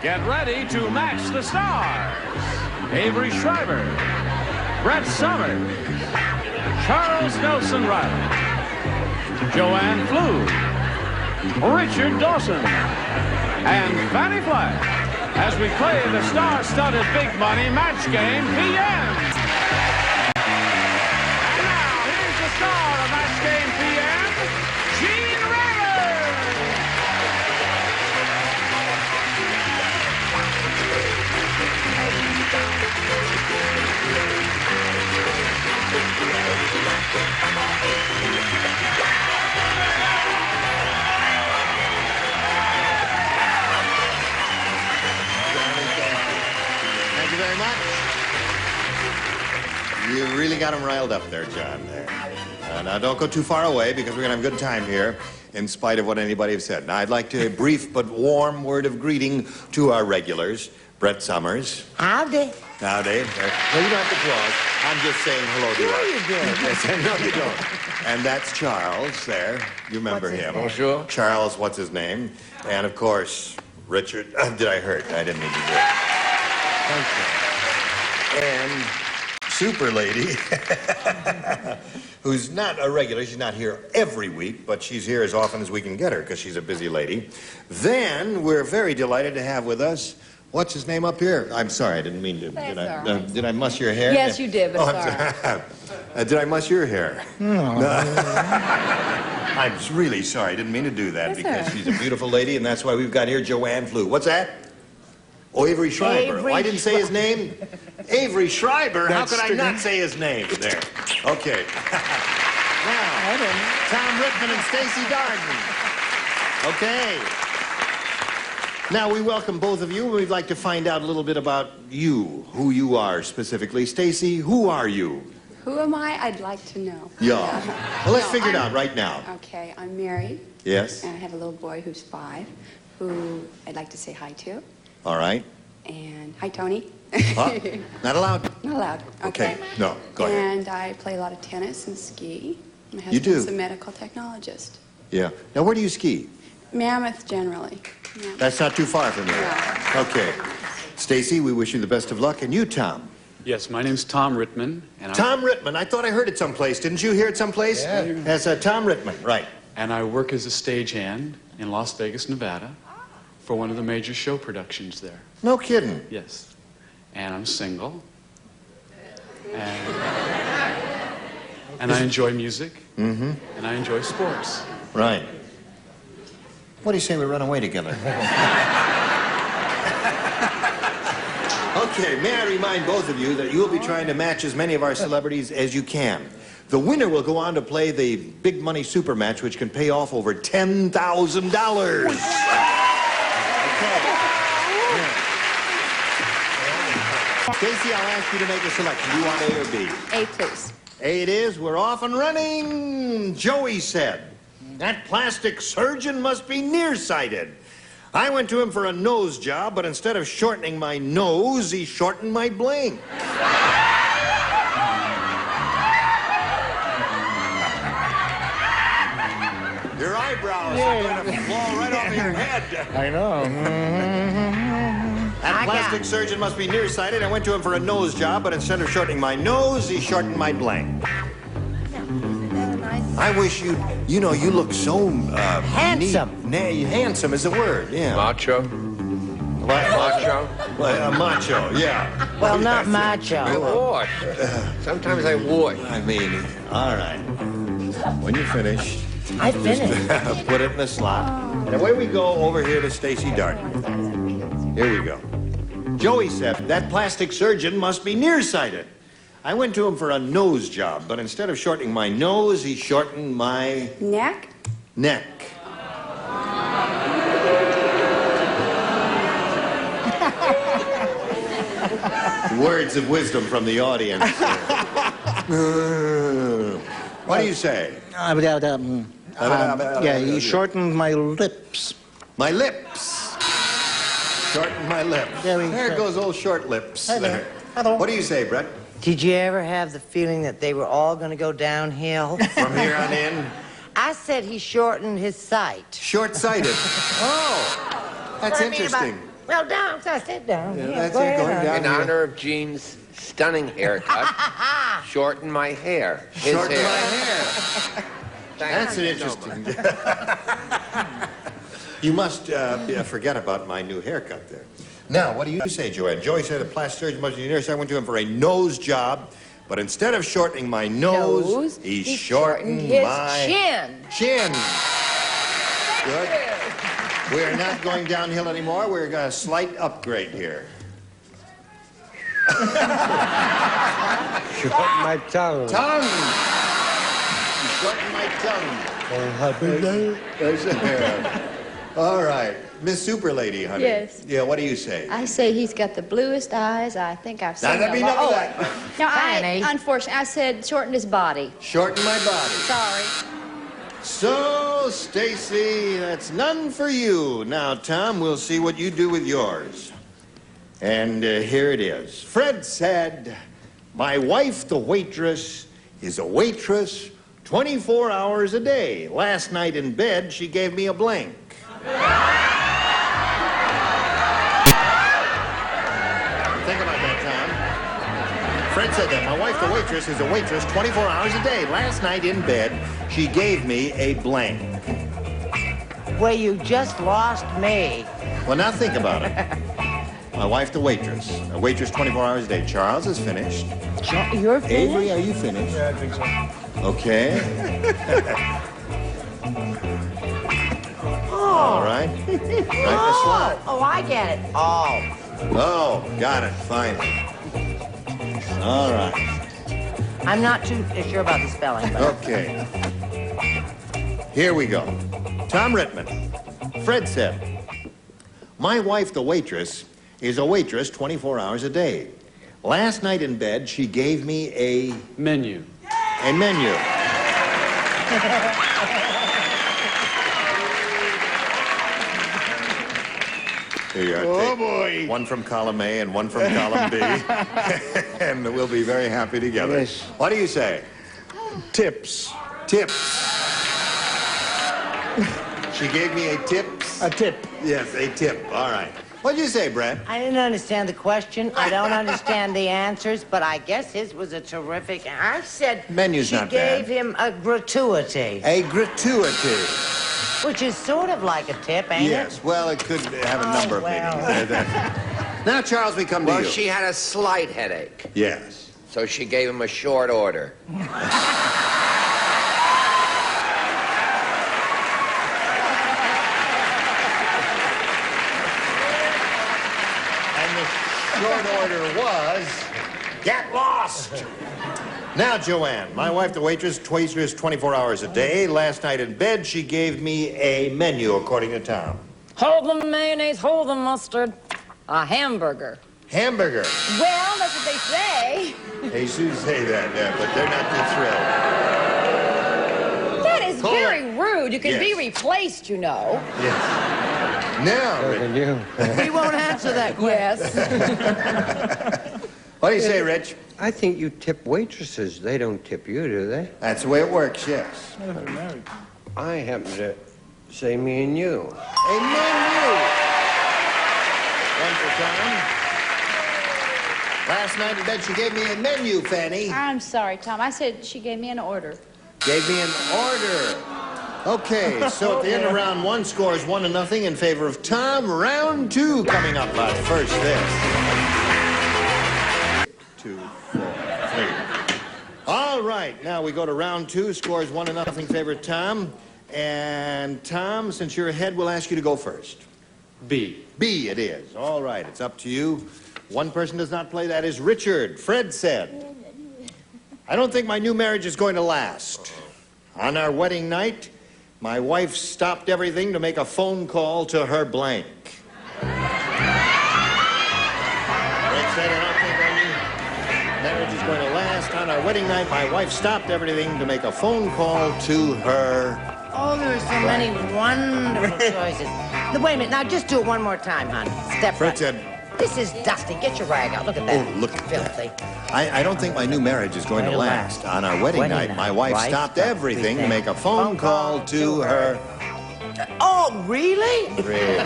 Get ready to match the stars. Avery Schreiber, Brett Summers, Charles Nelson Reilly, Joanne Pflug, Richard Dawson, and Fannie Flagg as we play the star-studded big money match game PM. And now, here's the star of match game PM, Thank you very much. You really got him riled up there, John. Now, don't go too far away because we're going to have a good time here in spite of what anybody has said. Now, I'd like to a brief but warm word of greeting to our regulars. Brett Summers. Howdy. Howdy. No, you don't have to applause. I'm just saying hello to Sure you do. No, you don't. And that's Charles there. You remember him. Bonjour. Charles, what's his name? And, of course, Richard. Did I hurt? I didn't mean to do it. And Super Lady, who's not a regular. She's not here every week, but she's here as often as we can get her because she's a busy lady. Then we're very delighted to have with us, what's his name up here? I'm sorry, I didn't mean to. Did I muss your hair? Yes, you did, but sorry. Did I muss your hair? No. I'm really sorry. I didn't mean to do that Yes, because sir. she's a beautiful lady, and that's why we've got here Joanne Pflug. What's that? Oh, Avery Schreiber. Avery I didn't say his name. Avery Schreiber. How could I not say his name? There. Okay. Now, Tom Rittman and Stacy Darden. Okay. Now, we welcome both of you. We'd like to find out a little bit about you, who you are specifically. Stacy, who are you? Who am I? I'd like to know. Yeah. Well, let's No, figure it I'm- out right now. Okay, I'm married, Yes? and I have a little boy who's 5, who I'd like to say hi to. All right. And hi, Tony. Huh? Not allowed? Not allowed. Okay. No, go ahead. And I play a lot of tennis and ski. My You do? husband's a medical technologist. Yeah. Now, where do you ski? Mammoth, generally. Yeah. That's not too far from here. No. Okay. Stacy, we wish you the best of luck. And you, Tom? Yes, my name's Tom Rittman. And Tom Rittman. I thought I heard it someplace. Didn't you hear it someplace? Yeah. That's Tom Rittman, right. And I work as a stagehand in Las Vegas, Nevada, for one of the major show productions there. No kidding. Yes. And I'm single. And I enjoy music. Mm-hmm. And I enjoy sports. Right. What do you say we run away together? Okay, may I remind both of you that you'll be trying to match as many of our celebrities as you can. The winner will go on to play the big money super match, which can pay off over $10,000. Okay. Casey, I'll ask you to make a selection. Do you want A or B? A, please. A it is. We're off and running. Joey said, that plastic surgeon must be nearsighted. I went to him for a nose job, but instead of shortening my nose, he shortened my bling. Your eyebrows are going to fall right off of your head. I know. That plastic surgeon must be nearsighted. I went to him for a nose job, but instead of shortening my nose, he shortened my blank. I wish you look so Handsome. Handsome is the word, yeah. Macho? What? Macho? Macho, yeah. Well, not macho. I wash. Sometimes I wash. I mean, all right. When you're finished, I finished. put it in the slot. And away we go over here to Stacy Darden. Here we go. Joey said, that plastic surgeon must be nearsighted. I went to him for a nose job, but instead of shortening my nose, he shortened my Neck? neck. Words of wisdom from the audience. What do you say? Yeah, he shortened my lips. My lips. Shorten my lips. There goes old short lips. Hello. Hello. What do you say, Brett? Did you ever have the feeling that they were all going to go downhill? From here on in? I said he shortened his sight. Short-sighted. Oh, that's What I mean interesting. Well, down. So sit down. Yeah, Yeah, that's go it, ahead, going hon. down. In honor of Gene's stunning haircut, shorten my hair. His Shorten hair. my hair. Thank That's an you so interesting... much. You must forget about my new haircut there. Now, what do you say, Joanne? Joey said a plastic surgeon must be a nurse. I went to him for a nose job, but instead of shortening my nose, he shortened his my chin. chin. Good. We're not going downhill anymore. We're going a slight upgrade here. Shorten my tongue. Tongue. You shortened my tongue. There's a hair. All right. Miss Super Lady, honey. Yes. Yeah, what do you say? I say he's got the bluest eyes I think I've seen. Now, that'd be enough of that. No, Fannie. unfortunately, I said shortened his body. Shorten my body. Sorry. So, Stacy, that's none for you. Now, Tom, we'll see what you do with yours. And here it is. Fred said, my wife, the waitress, is a waitress 24 hours a day. Last night in bed, she gave me a blank. Think about that, Tom. Fred said that. My wife, the waitress, is a waitress 24 hours a day. Last night in bed, she gave me a blank. Well, you just lost me. Well, now think about it. My wife, the waitress. A waitress 24 hours a day. Charles is finished. You're finished? Avery, are you finished? Yeah, I think so. Okay. All right. Right in the slot. Oh, I get it. Oh. Oh, got it. Finally. All right. I'm not too sure about the spelling, but... Okay. Here we go. Tom Rittman. Fred said, my wife, the waitress, is a waitress 24 hours a day. Last night in bed, she gave me a Menu. menu. Here you are. Oh, Take boy. one from column A and one from column B. And we'll be very happy together. Yes. What do you say? Tips. Tips. She gave me a tips? A tip. Yes, a tip. All right. What'd you say, Brett? I didn't understand the question. I don't understand the answers, but I guess his was a terrific... I said Menu's she not gave bad. him a gratuity, A gratuity. which is sort of like a tip, ain't Yes. Well, it could have a Oh, number of well. meanings. Now, Charles, we come to Well, you. she had a slight headache, Yes. so she gave him a short order. And the short order was, get lost. Now, Joanne, my wife, the waitress, 24 hours a day. Last night in bed, she gave me a menu, according to Tom. Hold the mayonnaise, hold the mustard. A hamburger. Hamburger. Well, that's what they say. They should say that, yeah, but they're not too thrilled. That is Call very it. rude. You can be Yes. replaced, you know. Yes. Now, Rich. And you. it? He won't answer that question. Yes. What do you say, Rich? I think you tip waitresses. They don't tip you, do they? That's the way it works, yes. I happen to say me and you. A menu. One for Tom. Last night in bed, she gave me a menu, Fannie. I'm sorry, Tom. I said she gave me an order. Gave me an order. Okay, so at the end of round one, scores 1-0 in favor of Tom. Round two coming up, but first this. 2, 4, 3. All right, now we go to round two. Scores 1-0 in favor of Tom. And Tom, since you're ahead, we'll ask you to go first. B. B it is. All right, it's up to you. One person does not play. That is Richard. Fred said, I don't think my new marriage is going to last. On our wedding night, my wife stopped everything to make a phone call to her blank. Fred said, I don't think my new marriage is going to last. On our wedding night, my wife stopped everything to make a phone call to her. Oh, there are so many wonderful choices. Now, wait a minute. Now, just do it one more time, hon. Step Fred right. said, This is dusty. Get your rag out. Look at that. Oh, look at that. Filthy. I don't think my new marriage is going to last. On our wedding night, my wife stopped everything to make a phone call to her. Oh, really? Really?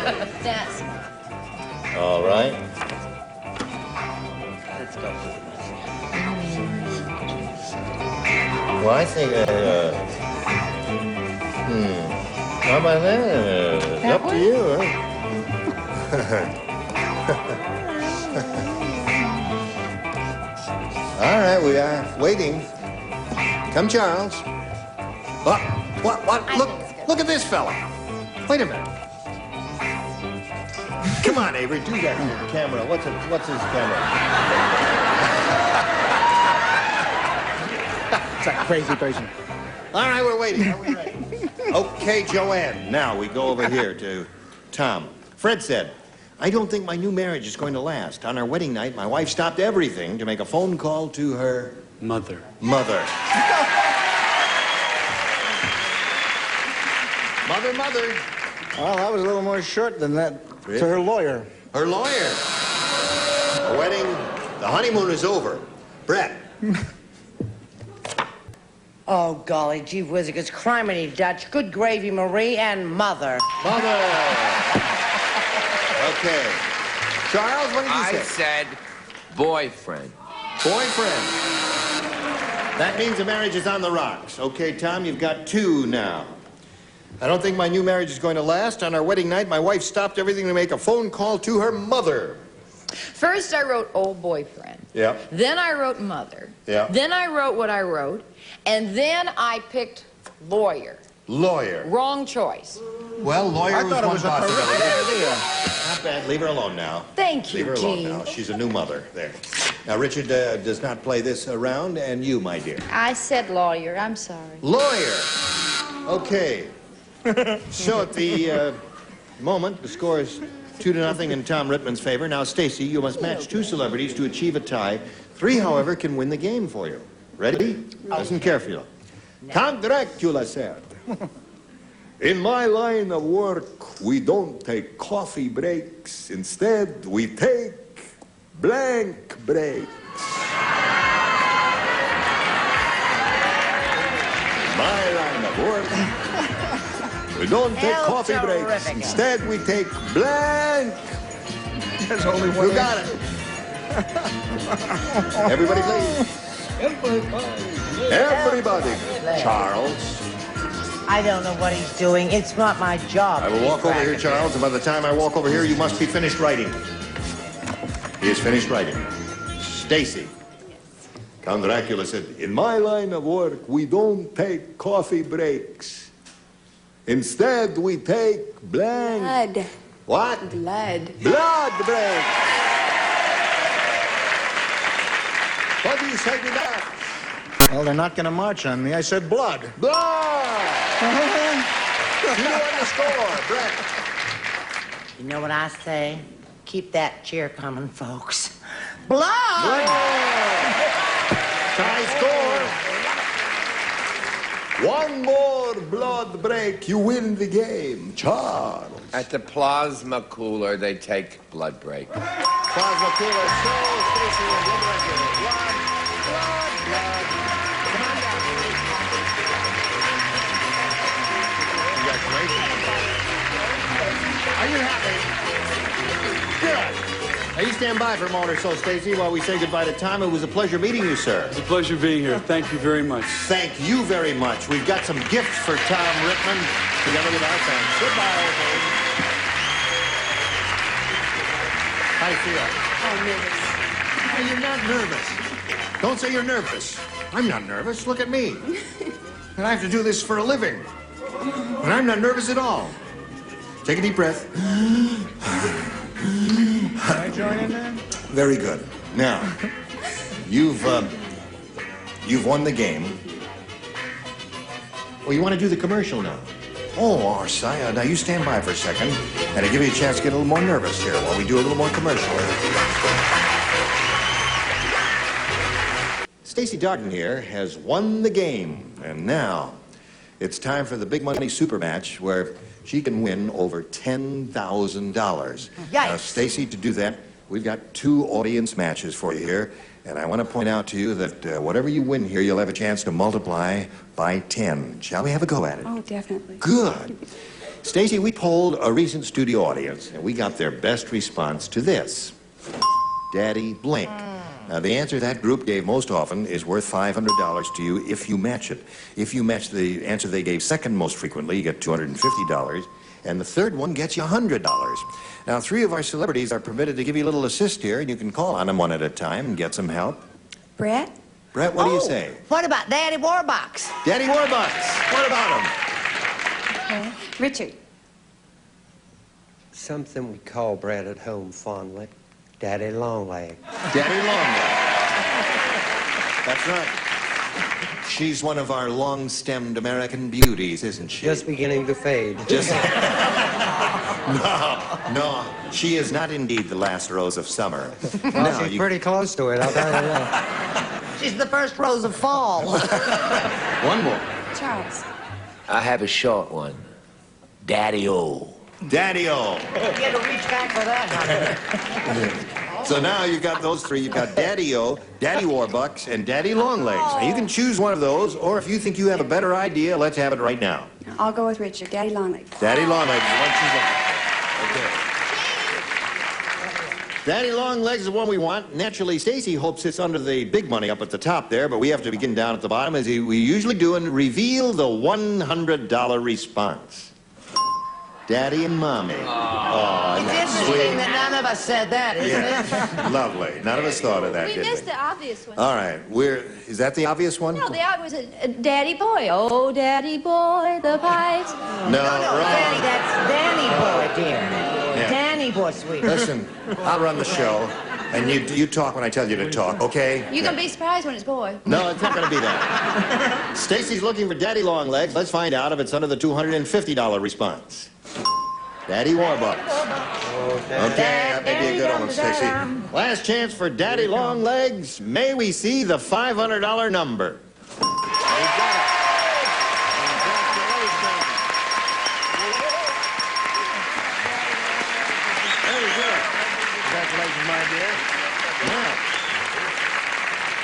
That's... All right. Let's go. Well, I think, how about that? It's up to you, huh? All right, we are waiting. Come, Charles. What? Look at this fella. Wait a minute. Come on, Avery, do that to the camera. What's his camera? It's a crazy person. All right, we're waiting. Are we ready? Okay, Joanne. Now we go over here to Tom. Fred said, I don't think my new marriage is going to last. On our wedding night, my wife stopped everything to make a phone call to her... Mother. Mother. Mother. Well, that was a little more short than that. Really? To her lawyer. Her lawyer. The wedding, the honeymoon is over. Brett. Oh, golly, gee whizzicus, criminy Dutch, good gravy, Marie, and mother. Mother. Okay. Charles, what did you say? I said boyfriend. Boyfriend. That means the marriage is on the rocks. Okay, Tom, you've got 2 now. I don't think my new marriage is going to last. On our wedding night, my wife stopped everything to make a phone call to her mother. First, I wrote old boyfriend. Yeah. Then I wrote mother. Yeah. Then I wrote what I wrote. And then I picked lawyer. Lawyer. Wrong choice. Well, lawyer I was thought it one was a possibility. terrific idea. Not bad. Leave her alone now. Thank you, Leave her alone Gene. now. She's a new mother. There. Now, Richard does not play this around, and you, my dear. I said lawyer. I'm sorry. Lawyer. Okay. So at the moment, the score is 2-0 in Tom Rittman's favor. Now, Stacy, you must match 2 celebrities to achieve a tie. 3, however, can win the game for you. Ready? Listen carefully. Congratulations. In my line of work, we don't take coffee breaks. Instead, we take blank breaks. My line of work, we don't take coffee breaks. Instead, we take blank. There's only one. You got it. Everybody, please. Everybody. Charles. I don't know what he's doing. It's not my job. I will walk over here, Charles, and by the time I walk over here, you must be finished writing. He is finished writing. Stacy. Count Dracula said, in my line of work, we don't take coffee breaks. Instead, we take blank. Blood. What? Blood. Blood breaks. What do you say to that? Well, they're not going to march on me. I said blood. Blood. 2 on the score, Brett. You know what I say? Keep that cheer coming, folks. Blood! Tie score. 1 more blood break, you win the game. Charles. At the plasma cooler, they take blood break. Plasma cooler, so Stacy and blood regular. Blood. Come on down. Congratulations. Are you happy? Good. Now you stand by for a moment or so, Stacy, while we say goodbye to Tom. It was a pleasure meeting you, sir. It's a pleasure being here. Thank you very much. Thank you very much. We've got some gifts for Tom Rittman, together with our thanks. Goodbye, old baby. How do you feel? Oh, nervous. Oh, you're not nervous. Don't say you're nervous. I'm not nervous. Look at me. And I have to do this for a living. And I'm not nervous at all. Take a deep breath. Can I join in there? Very good. Now, you've won the game. Well, you want to do the commercial now? Oh, Arsia, now you stand by for a second, and I'll give you a chance to get a little more nervous here while we do a little more commercial. Stacy Darden here has won the game, and now it's time for the big money super match where she can win over $10,000. Now, Stacy, to do that, we've got 2 audience matches for you here, and I want to point out to you that whatever you win here, you'll have a chance to multiply by 10. Shall we have a go at it? Oh, definitely. Good. Stacy, we polled a recent studio audience, and we got their best response to this. Daddy Blink. Now, the answer that group gave most often is worth $500 to you if you match it. If you match the answer they gave second most frequently, you get $250, and the third one gets you $100. Now, 3 of our celebrities are permitted to give you a little assist here, and you can call on them one at a time and get some help. Brett? Brett, what do you say? What about Daddy Warbucks? Daddy Warbucks. What about him? Okay. Richard? Something we call Brad at home fondly. Daddy Longleg. Daddy Longleg. That's right. She's one of our long-stemmed American beauties, isn't she? Just beginning to fade. Just... No, she is not indeed the last rose of summer. Well, No, she's pretty close to it, I'll tell you that. She's the first rose of fall. One more. Charles? I have a short one. Daddy-O. Daddy-O. You had to reach back for that, honey. So now you've got those 3. You've got Daddy-O, Daddy Warbucks, and Daddy Longlegs. Now you can choose one of those, or if you think you have a better idea, let's have it right now. I'll go with Richard. Daddy Longlegs. Daddy Longlegs is the one she's looking for. Okay. Daddy Longlegs is the one we want. Naturally, Stacy hopes it's under the big money up at the top there, but we have to begin down at the bottom, as we usually do, and reveal the $100 response. Daddy and Mommy. Oh, It's interesting that none of us said that, isn't it? Lovely. None of us thought of that, We did missed we? the obvious one. All right. Is that the obvious one? No, the obvious was Daddy Boy. Oh, Daddy Boy, the pipes. No, Danny, wrong. that's Danny Boy, dear. Yeah. Danny Boy, sweet. Listen, I'll run the show, and you talk when I tell you to talk, okay? You're going to be surprised when it's boy. No, it's not going to be that. Stacy's looking for Daddy Longlegs. Let's find out if it's under the $250 response. Daddy Warbucks. Okay, that may be a good one, Stacy. Last chance for Daddy Longlegs. May we see the $500 number? We've got it. Very good. Congratulations, my dear.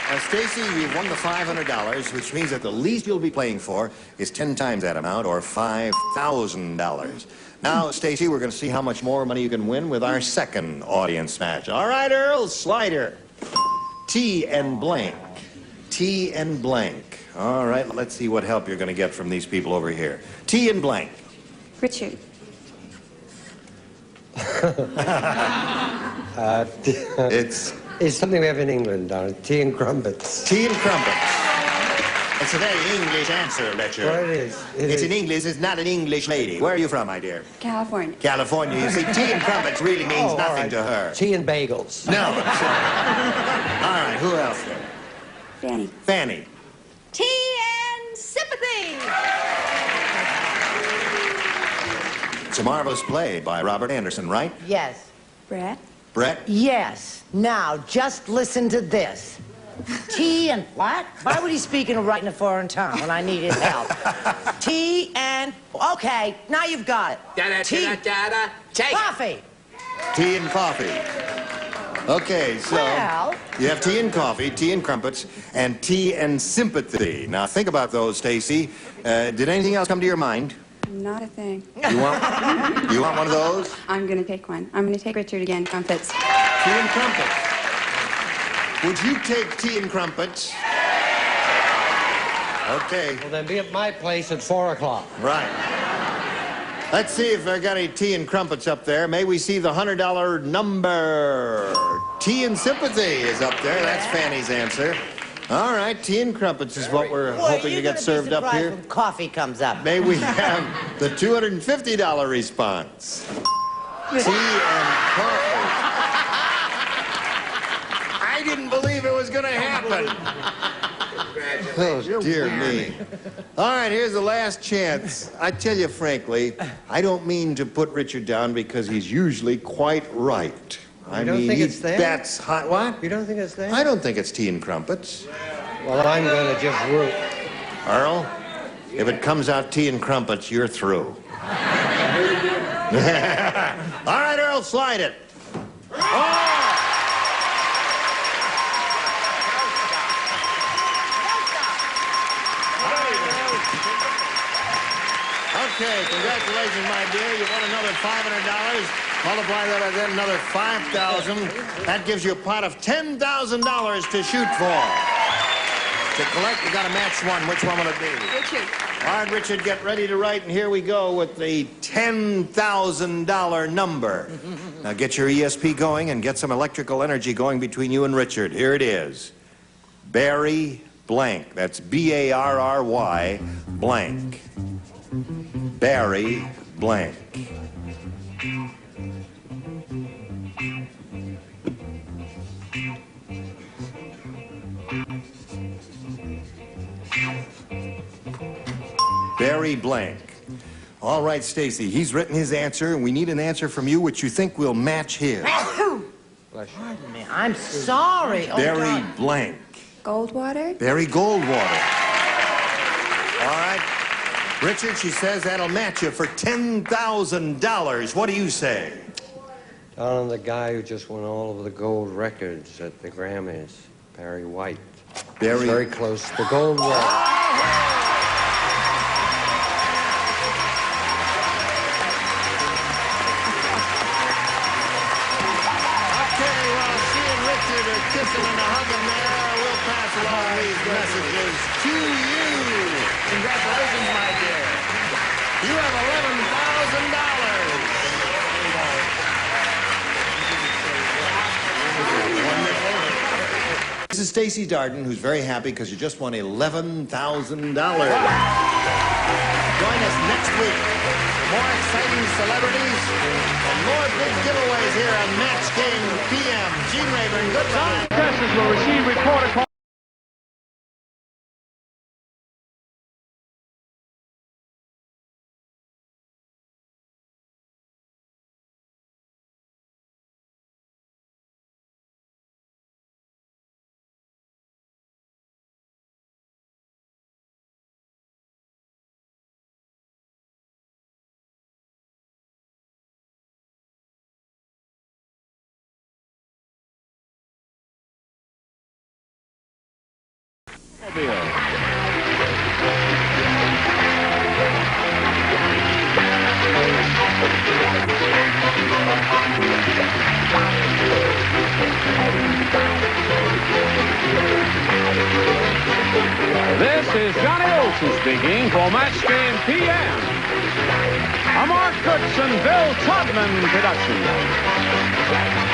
Now, Stacy, you've won the $500, which means that the least you'll be playing for is 10 times that amount, or $5,000. Now, Stacy, we're going to see how much more money you can win with our second audience match. All right, Earl, slider. T and blank. T and blank. All right, let's see what help you're going to get from these people over here. T and blank. Richard? It's something we have in England, darling. Tea and crumpets. Tea and crumpets. It's a very English answer, Richard. Well, it is. It's in English. It's not an English lady. Where are you from, my dear? California. California. You see, tea and crumpets really means nothing to her. Tea and bagels. No. All right, who else then? Fannie. Fannie. Tea and sympathy. It's a marvelous play by Robert Anderson, right? Yes. Brett? Brett? Yes. Now, just listen to this. Tea and what? Why would he speak in writing a foreign tongue when I need his help? Tea and... Okay, now you've got it. Tea. Coffee. Tea and coffee. Okay, so Well... you have tea and coffee, tea and crumpets, and tea and sympathy. Now, think about those, Stacy. Did anything else come to your mind? Not a thing. You want one of those? I'm going to pick one. I'm going to take Richard again. Crumpets. Tea and crumpets. Would you take tea and crumpets? Okay. Well, then be at my place at 4 o'clock. Right. Let's see if I got any tea and crumpets up there. May we see the $100 number? Tea and sympathy is up there. That's Fannie's answer. All right, tea and crumpets is what we're hoping to get served up here. When coffee comes up. May we have the $250 response? Tea and coffee. I didn't believe it was going to happen. Oh, dear me. All right, here's the last chance. I tell you frankly, I don't mean to put Richard down because he's usually quite right. You don't think it's there? That's hot. What? You don't think it's there? I don't think it's tea and crumpets. Well, I'm going to just root. Earl, if it comes out tea and crumpets, you're through. All right, Earl, slide it. Oh! Okay, congratulations. Congratulations, my dear. You won another $500. Multiply that by then another $5,000. That gives you a pot of $10,000 to shoot for. To collect, you got to match one. Which one will it be? Richard. All right, Richard, get ready to write, and here we go with the $10,000 number. Now get your ESP going and get some electrical energy going between you and Richard. Here it is. Barry blank. That's B-A-R-R-Y blank. Barry blank. Barry blank. All right, Stacy, he's written his answer, and we need an answer from you which you think will match his. Pardon me, I'm sorry. Barry blank. Goldwater? Barry Goldwater. All right. Richard, she says that'll match you for $10,000. What do you say? Don, the guy who just won all of the gold records at the Grammys, Barry White. Barry. Very close to Goldwater. Kissing and a hugging there. We'll pass along these messages to you. Congratulations, my dear. You have $11,000. This is Stacy Darden, who's very happy because you just won $11,000. Join us next week for more exciting celebrities and more big giveaways here on Match Game PM. Gene Rayburn, goodbye. Contestants will receive reporter call. This is Johnny Olson speaking for Match Game PM. A Mark Goodson, Bill Todman production.